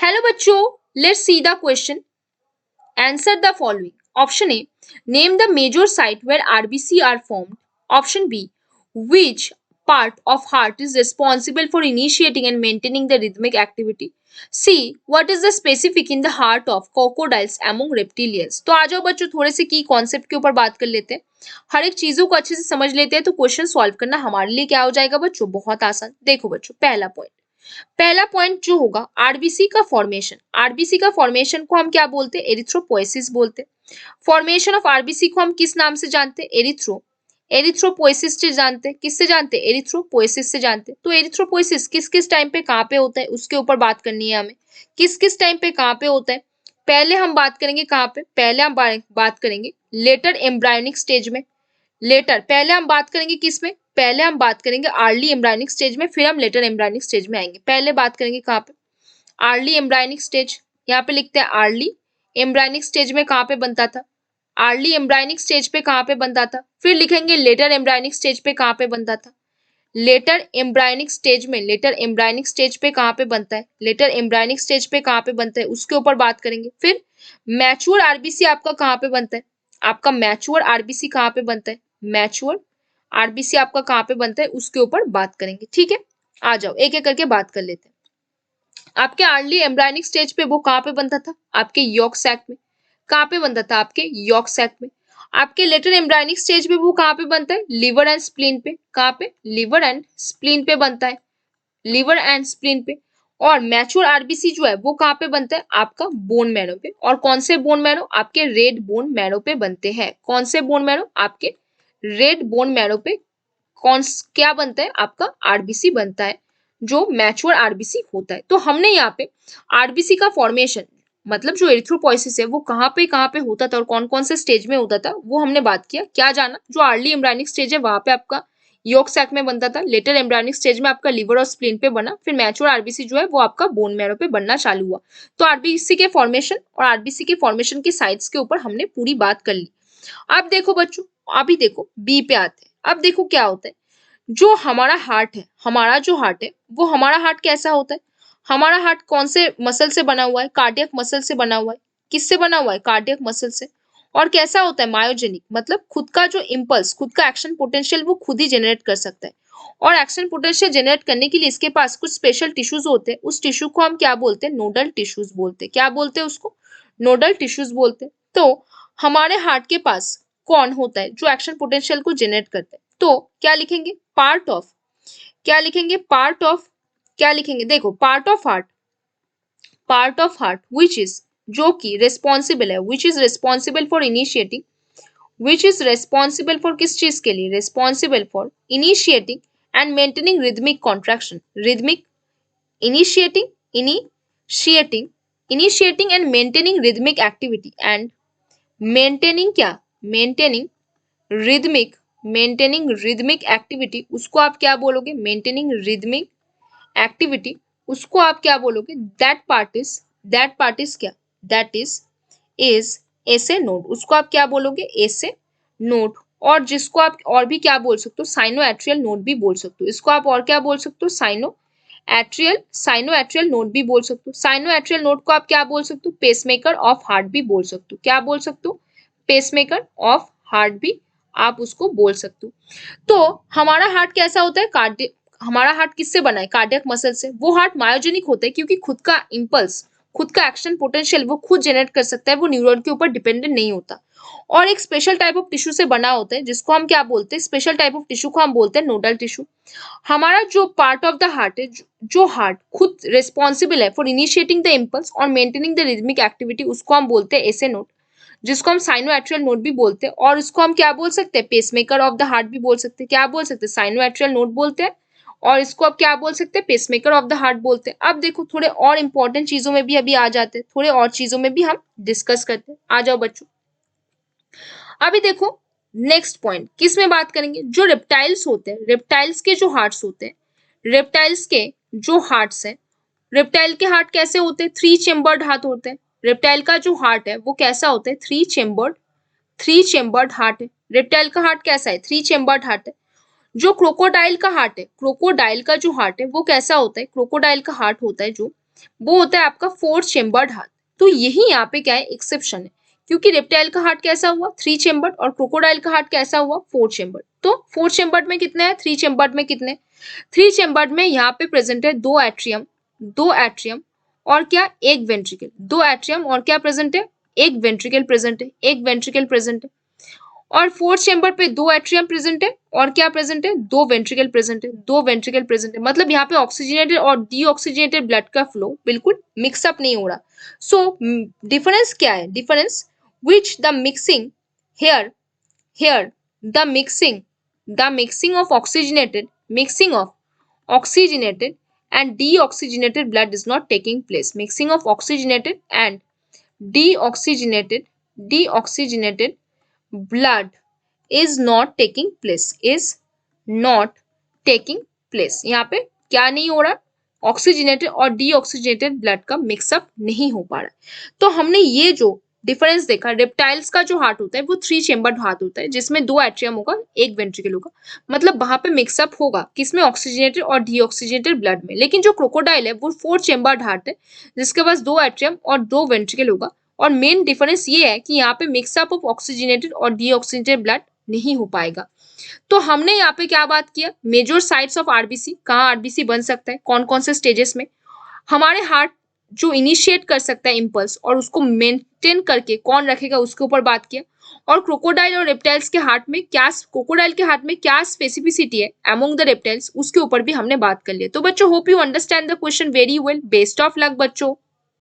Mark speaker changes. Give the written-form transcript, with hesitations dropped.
Speaker 1: Hello बच्चों, let's see the question. Answer the following. Option A. Name the major site where RBC are formed. Option B. Which part of heart is responsible for initiating and maintaining the rhythmic activity? C. What is the specific in the heart of crocodiles among reptilians? तो आ जाओ बच्चों, थोड़े से की concept के ऊपर बात कर लेते हैं. हर एक चीजों को अच्छे से समझ लेते हैं तो क्वेश्चन सॉल्व करना हमारे लिए क्या हो जाएगा बच्चों, बहुत आसान. देखो बच्चों, पहला पॉइंट जो होगा आरबीसी का फॉर्मेशन. आरबीसी का फॉर्मेशन को हम क्या बोलते हैं? एरिथ्रोपोएसिस बोलते हैं. फॉर्मेशन ऑफ आरबीसी को हम किस नाम से जानते हैं? एरिथ्रोपोएसिस से जानते हैं. किससे जानते हैं? एरिथ्रोपोएसिस से जानते हैं. तो एरिथ्रोपोएसिस किस किस टाइम पे कहाँ पे होता है उसके ऊपर बात करनी है हमें. किस किस टाइम पे कहाँ पे होता है? पहले हम बात करेंगे कहाँ पे? पहले हम बात करेंगे लेटर एम्ब्रायोनिक स्टेज में. पहले हम बात करेंगे किस में? पहले हम बात करेंगे अर्ली एम्ब्रायोनिक स्टेज में, फिर हम लेटर एम्ब्रायोनिक स्टेज में आएंगे. पहले बात करेंगे कहाँ पे? Early embryonic stage. यहाँ पे लिखते हैं अर्ली एम्ब्रायोनिक स्टेज में कहाँ पे बनता था? अर्ली एम्ब्रायोनिक स्टेज पे कहाँ पे बनता था? फिर लिखेंगे लेटर एम्ब्रायोनिक स्टेज पे कहाँ पे बनता था? लेटर एम्ब्रायोनिक स्टेज में, लेटर एम्ब्रायोनिक स्टेज पे कहाँ पे बनता है? लेटर एम्ब्रायोनिक स्टेज पे कहाँ पे बनता है उसके ऊपर बात करेंगे. फिर मैच्योर आरबीसी आपका कहाँ पे बनता है? आपका मैच्योर आरबीसी कहाँ पे बनता है? मैच्योर आरबीसी आपका कहाँ पे बनता है उसके ऊपर बात करेंगे. ठीक है, आ जाओ एक एक करके बात कर लेते हैं. आपके अर्ली एम्ब्रायोनिक स्टेज पे वो कहाँ पे बनता था? आपके यॉर्क सैक में. कहाँ पे बनता था? आपके यॉर्क सैक में. आपके लेटर एम्ब्रायोनिक स्टेज पे वो कहाँ पे बनता है? लिवर एंड स्प्लीन पे. कहाँ पे? लिवर एंड स्प्लीन पे बनता है. लिवर एंड स्प्लीन पे. और मैच्योर आरबीसी जो है वो कहाँ पे बनता है? आपका बोन मैरो पे. और कौन से बोन मैरो? आपके रेड बोन मैरो पे बनते हैं. कौन से बोन मैरो? आपके रेड बोन मैरो पे कौन क्या बनता है? आपका आरबीसी बनता है जो मैच्योर आरबीसी होता है. तो हमने यहाँ पे आरबीसी का फॉर्मेशन मतलब जो एरिथ्रोपोइसिस है वो कहाँ पे होता था और कौन कौन से स्टेज में होता था वो हमने बात किया. क्या जाना? जो अर्ली एम्ब्रायोनिक स्टेज है वहां पे आपका यॉर्क सैक में बनता था. लेटर एम्ब्रायोनिक स्टेज में आपका लिवर और स्प्लीन पे बना. फिर मैच्योर आरबीसी जो है वो आपका बोन मैरो पे बनना चालू हुआ. तो आरबीसी के फॉर्मेशन और आरबीसी के फॉर्मेशन के साइड्स के ऊपर हमने पूरी बात कर ली. अब देखो बच्चों, अभी देखो बी पे आते हैं. अब देखो क्या होता है. जो हमारा हार्ट है, हमारा जो हार्ट है वो हमारा हार्ट कैसा होता है? हमारा हार्ट कौन से मसल से बना हुआ है? कार्डियक मसल से बना हुआ है. किससे बना हुआ है? कार्डियक मसल से. और कैसा होता है? मायोजेनिक, मतलब खुद का जो इम्पल्स, खुद का एक्शन पोटेंशियल वो खुद ही जनरेट कर सकता है. और एक्शन पोटेंशियल जनरेट करने के लिए इसके पास कुछ स्पेशल टिश्यूज होते हैं. उस टिश्यू को हम क्या बोलते हैं? नोडल टिश्यूज बोलते हैं. क्या बोलते हैं उसको? नोडल टिश्यूज बोलते हैं. तो हमारे हार्ट के पास कौन होता है जो एक्शन पोटेंशियल को जनरेट करता है? तो क्या लिखेंगे? Part of. क्या लिखेंगे? Part of. क्या लिखेंगे? देखो, part of heart which is, जो कि रेस्पॉन्सिबल है, which is responsible for initiating, which is responsible for किस चीज के लिए? Responsible for initiating and maintaining rhythmic contraction. Rhythmic, initiating, initiating, initiating and maintaining rhythmic activity and maintaining क्या? Rhythmic maintaining rhythmic activity. उसको आप क्या बोलोगे? Maintaining rhythmic activity. उसको आप क्या बोलोगे? दैट पार्ट इज क्या? That is essay node. उसको आप क्या बोलोगे? एसे नोड. और जिसको आप और भी क्या बोल सकते हो? साइनो एट्रियल नोड भी बोल सकते हो. इसको आप और क्या बोल सकते हो? साइनो एट्रियल नोड भी बोल सकते हो. साइनो एट्रियल नोड को आप क्या बोल सकते हो? पेसमेकर ऑफ हार्ट भी बोल सकते हो. क्या बोल सकते हो? पेसमेकर ऑफ हार्ट भी आप उसको बोल सकते हो. तो हमारा हार्ट कैसा होता है? हमारा हार्ट किससे बना है? कार्डियक मसल से. वो हार्ट मायोजेनिक होता है क्योंकि खुद का इम्पल्स, खुद का एक्शन पोटेंशियल वो खुद जनरेट कर सकता है. वो न्यूरॉन के ऊपर डिपेंडेंट नहीं होता. और एक स्पेशल टाइप ऑफ टिश्यू से बना होता है जिसको हम क्या बोलते हैं? स्पेशल टाइप ऑफ टिश्यू को हम बोलते हैं नोडल टिश्यू. हमारा जो पार्ट ऑफ द हार्ट है, जो हार्ट खुद रिस्पॉन्सिबल है फॉर इनिशिएटिंग द इम्पल्स और मेंटेनिंग द रिदमिक एक्टिविटी, उसको हम बोलते हैं एसे नोड, जिसको हम साइनो एट्रियल नोड भी बोलते हैं. और इसको हम क्या बोल सकते हैं? पेसमेकर ऑफ द हार्ट भी बोल सकते हैं. क्या बोल सकते हैं? साइनो एट्रियल नोड बोलते हैं. और इसको अब क्या बोल सकते हैं? पेसमेकर ऑफ द हार्ट बोलते हैं. अब देखो थोड़े और इंपॉर्टेंट चीजों में भी अभी आ जाते हैं, थोड़े और चीजों में भी हम डिस्कस करते हैं. आ जाओ बच्चों, अभी देखो नेक्स्ट पॉइंट किस में बात करेंगे? जो रेप्टाइल्स होते हैं, रेप्टाइल्स के जो हार्ट्स होते हैं, रेप्टाइल्स के जो हार्ट्स हैं, रेप्टाइल के हार्ट कैसे होते हैं? 3 चेम्बर्ड हार्ट होते हैं. रेप्टाइल का जो हार्ट है वो कैसा होता है? 3 चेम्बर्ड हार्ट है. रेप्टाइल का हार्ट कैसा है? 3 चेम्बर्ड हार्ट है. जो क्रोकोडाइल का हार्ट है, क्रोकोडाइल का जो हार्ट है वो कैसा होता है? क्रोकोडाइल का हार्ट होता है जो वो होता है आपका 4 चेम्बर्ड हार्ट। तो यही यहाँ पे क्या है, एक्सेप्शन है, क्योंकि रेप्टाइल का हार्ट कैसा हुआ 3 चेम्बर्ड और क्रोकोडाइल का हार्ट कैसा हुआ 4 चेम्बर्ड। तो 4 चेम्बर्ड में कितने हैं, 3 चेम्बर्ड में कितने, 3 चेम्बर्ड में यहाँ पे प्रेजेंट है 2 एट्रियम, 2 एट्रियम और क्या, एक वेंट्रिकल, 2 एट्रियम और क्या प्रेजेंट है, एक वेंट्रिकल प्रेजेंट है, एक वेंट्रिकल प्रेजेंट है। और 4 चेम्बर पे 2 एट्रियम प्रेजेंट है और क्या प्रेजेंट है, 2 वेंट्रिकल प्रेजेंट है, 2 वेंट्रिकल प्रेजेंट है। मतलब यहाँ पे ऑक्सीजनेटेड और डीऑक्सीजनेटेड ब्लड का फ्लो बिल्कुल मिक्सअप नहीं हो रहा। सो डिफरेंस क्या है, difference which the mixing here, here the mixing of oxygenated and deoxygenated blood is not taking place. Mixing of oxygenated and deoxygenated blood is not taking place, is not taking place। यहाँ पे क्या नहीं हो रहा, oxygenated और deoxygenated blood का mix up नहीं हो पा रहा है। तो हमने ये जो डिफरेंस देखा, रेप्टाइल्स का जो हार्ट होता है वो 3 चेम्बर्ड हार्ट होता है जिसमें 2 एट्रियम होगा, एक वेंट्रिकल होगा, मतलब वहां पे मिक्सअप होगा किसमें, ऑक्सीजनेटेड और डीऑक्सीजनेटेड ब्लड में। लेकिन जो क्रोकोडाइल है वो 4 चेम्बर्ड हार्ट है जिसके पास 2 एट्रियम और 2 वेंट्रिकल होगा। और मेन डिफरेंस ये है कि यहाँ पे मिक्सअप ऑफ ऑक्सीजनेटेड और डीऑक्सीजनेटेड ब्लड नहीं हो पाएगा। तो हमने यहाँ पे क्या बात किया, मेजर साइट्स ऑफ आरबीसी, कहाँ आरबीसी बन सकता है, कौन कौन से स्टेजेस में, हमारे हार्ट जो इनिशिएट कर सकता है इम्पल्स और उसको मेंटेन करके कौन रखेगा उसके ऊपर बात किया। और क्रोकोडाइल और रेप्टाइल्स के हार्ट में क्या, क्रोकोडाइल के हार्ट में क्या स्पेसिफिसिटी है अमोंग द रेप्टाइल्स, उसके ऊपर भी हमने बात कर लिया। तो बच्चों hope you understand the question very well. Best of luck बच्चों।